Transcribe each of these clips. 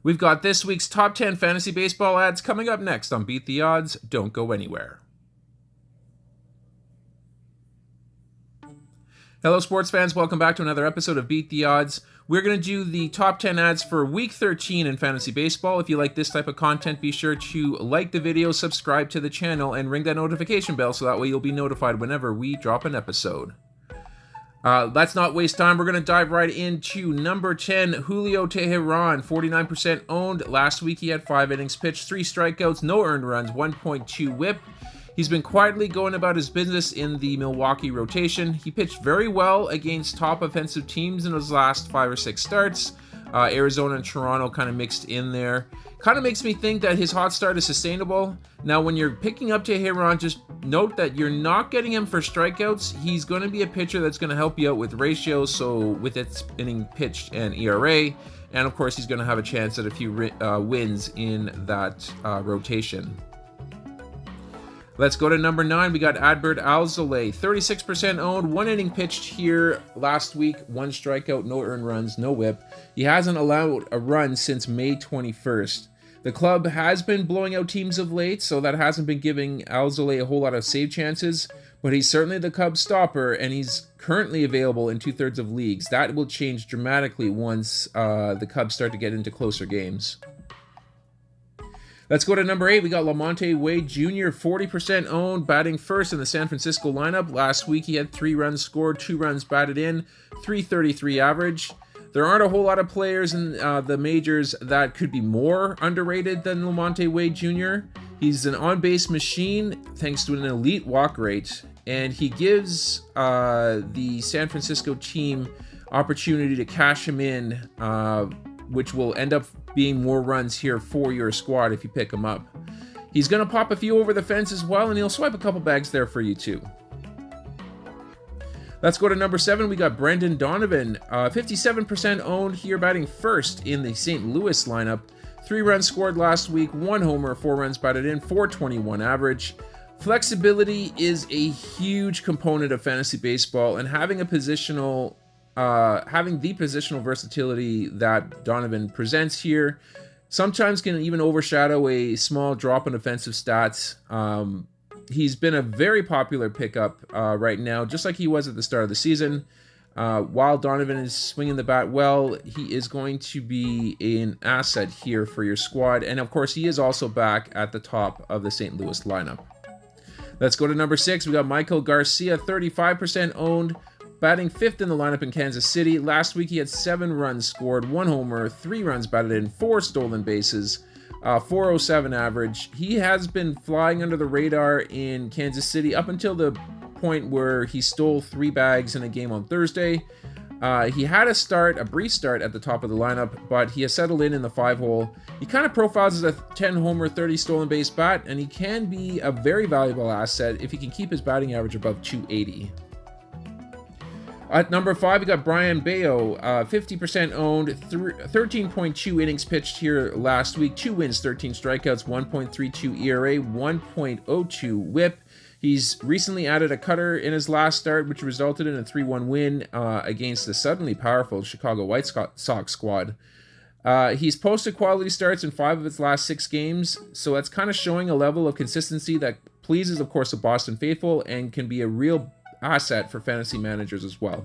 We've got this week's top 10 fantasy baseball ads coming up next on Beat the Odds. Don't go anywhere. Hello, sports fans. Welcome back to another episode of Beat the Odds. We're going to do the top 10 ads for Week 13 in fantasy baseball. If you like this type of content, be sure to like the video, subscribe to the channel, and ring that notification bell so that way you'll be notified whenever we drop an episode. Let's not waste time. We're going to dive right into number 10, Julio Teheran, 49% owned. Last week he had 5 innings pitched, 3 strikeouts, no earned runs, 1.2 whip. He's been quietly going about his business in the Milwaukee rotation. He pitched very well against top offensive teams in his last 5 or 6 starts. Arizona and Toronto kind of mixed in there. Kind of makes me think that his hot start is sustainable. Now, when you're picking up Teheran, just note that you're not getting him for strikeouts. He's going to be a pitcher that's going to help you out with ratios, so with its inning pitched and ERA. And of course, he's going to have a chance at a few wins in that rotation. Let's go to number 9. We got Adbert Alzolay, 36% owned, 1 inning pitched here last week, 1 strikeout, no earned runs, no whip. He hasn't allowed a run since May 21st. The club has been blowing out teams of late, so that hasn't been giving Alzolay a whole lot of save chances, but he's certainly the Cubs stopper, and he's currently available in 2/3 of leagues. That will change dramatically once the Cubs start to get into closer games. Let's go to number 8. We got Lamonte Wade Jr., 40% owned, batting first in the San Francisco lineup. Last week he had 3 runs scored, 2 runs batted in, .333 average. There aren't a whole lot of players in the majors that could be more underrated than Lamonte Wade Jr. He's an on-base machine thanks to an elite walk rate, and he gives the San Francisco team opportunity to cash him in, which will end up being more runs here for your squad if you pick him up. He's going to pop a few over the fence as well, and he'll swipe a couple bags there for you too. Let's go to number 7. We got Brendan Donovan, 57% owned here, batting first in the St. Louis lineup. 3 runs scored last week, 1 homer, 4 runs batted in, .421 average. Flexibility is a huge component of fantasy baseball, and having the positional versatility that Donovan presents here sometimes can even overshadow a small drop in offensive stats. He's been a very popular pickup right now, just like he was at the start of the season. While Donovan is swinging the bat well, he is going to be an asset here for your squad. And of course, he is also back at the top of the St. Louis lineup. Let's go to number 6. We got Michael Garcia, 35% owned, batting 5th in the lineup in Kansas City. Last week he had 7 runs scored, 1 homer, 3 runs batted in, 4 stolen bases, .407 average. He has been flying under the radar in Kansas City up until the point where he stole 3 bags in a game on Thursday. He had a brief start at the top of the lineup, but he has settled in the 5-hole. He kind of profiles as a 10-homer, 30 stolen base bat, and he can be a very valuable asset if he can keep his batting average above .280. At number 5, we got Brian Bayo, 50% owned, 13.2 innings pitched here last week, 2 wins, 13 strikeouts, 1.32 ERA, 1.02 whip. He's recently added a cutter in his last start, which resulted in a 3-1 win against the suddenly powerful Chicago White Sox squad. He's posted quality starts in 5 of his last 6 games, so that's kind of showing a level of consistency that pleases, of course, the Boston faithful and can be a real asset for fantasy managers as well.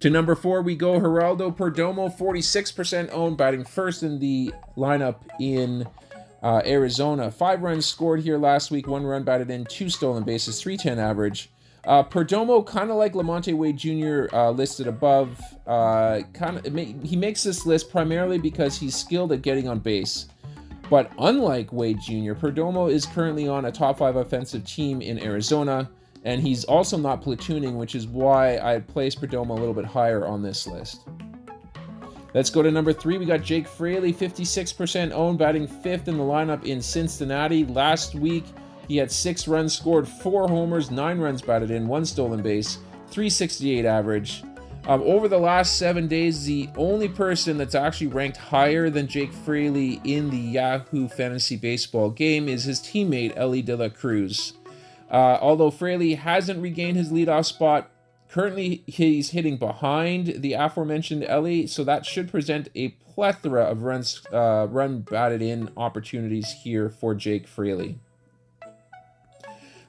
To number 4, we go Geraldo Perdomo, 46% owned, batting first in the lineup in Arizona. 5 runs scored here last week, 1 run batted in, 2 stolen bases, .310 average. Perdomo, kind of like Lamonte Wade Jr. Listed above, he makes this list primarily because he's skilled at getting on base. But unlike Wade Jr., Perdomo is currently on a top 5 offensive team in Arizona, and he's also not platooning, which is why I placed Perdomo a little bit higher on this list. Let's go to number 3. We got Jake Fraley, 56% owned, batting 5th in the lineup in Cincinnati. Last week, he had 6 runs scored, 4 homers, 9 runs batted in, 1 stolen base, .368 average. Over the last 7 days, the only person that's actually ranked higher than Jake Fraley in the Yahoo Fantasy Baseball game is his teammate, Ellie De La Cruz. Although Fraley hasn't regained his leadoff spot Currently, he's hitting behind the aforementioned Ellie, so that should present a plethora of run batted in opportunities here for Jake Fraley.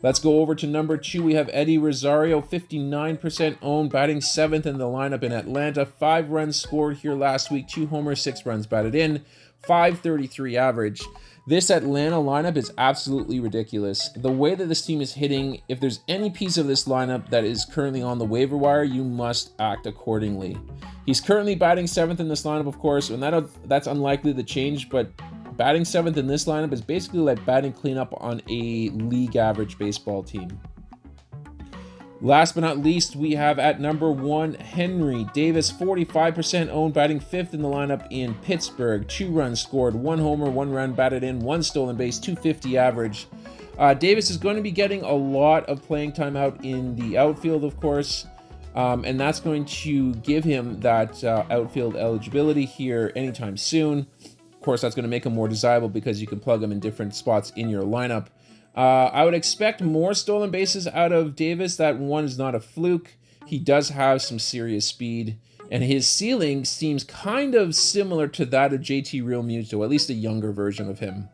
Let's go over to number 2. We have Eddie Rosario, 59% owned, batting 7th in the lineup in Atlanta. 5 runs scored here last week, 2 homers, 6 runs batted in, 533 average. This Atlanta lineup is absolutely ridiculous. The way that this team is hitting, if there's any piece of this lineup that is currently on the waiver wire, you must act accordingly. He's currently batting 7th in this lineup, of course, and that's unlikely to change, but batting 7th in this lineup is basically like batting cleanup on a league average baseball team. Last but not least, we have at number 1, Henry Davis, 45% owned, batting 5th in the lineup in Pittsburgh. 2 runs scored, 1 homer, 1 run batted in, 1 stolen base, 250 average. Davis is going to be getting a lot of playing time out in the outfield, of course, and that's going to give him that outfield eligibility here anytime soon. Of course, that's going to make him more desirable because you can plug him in different spots in your lineup. I would expect more stolen bases out of Davis. That one is not a fluke. He does have some serious speed, and his ceiling seems kind of similar to that of JT Realmuto, at least a younger version of him.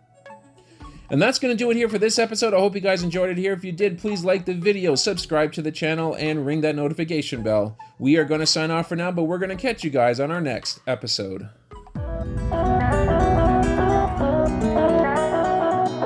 And that's going to do it here for this episode. I hope you guys enjoyed it here. If you did, please like the video, subscribe to the channel, and ring that notification bell. We are going to sign off for now, but we're going to catch you guys on our next episode.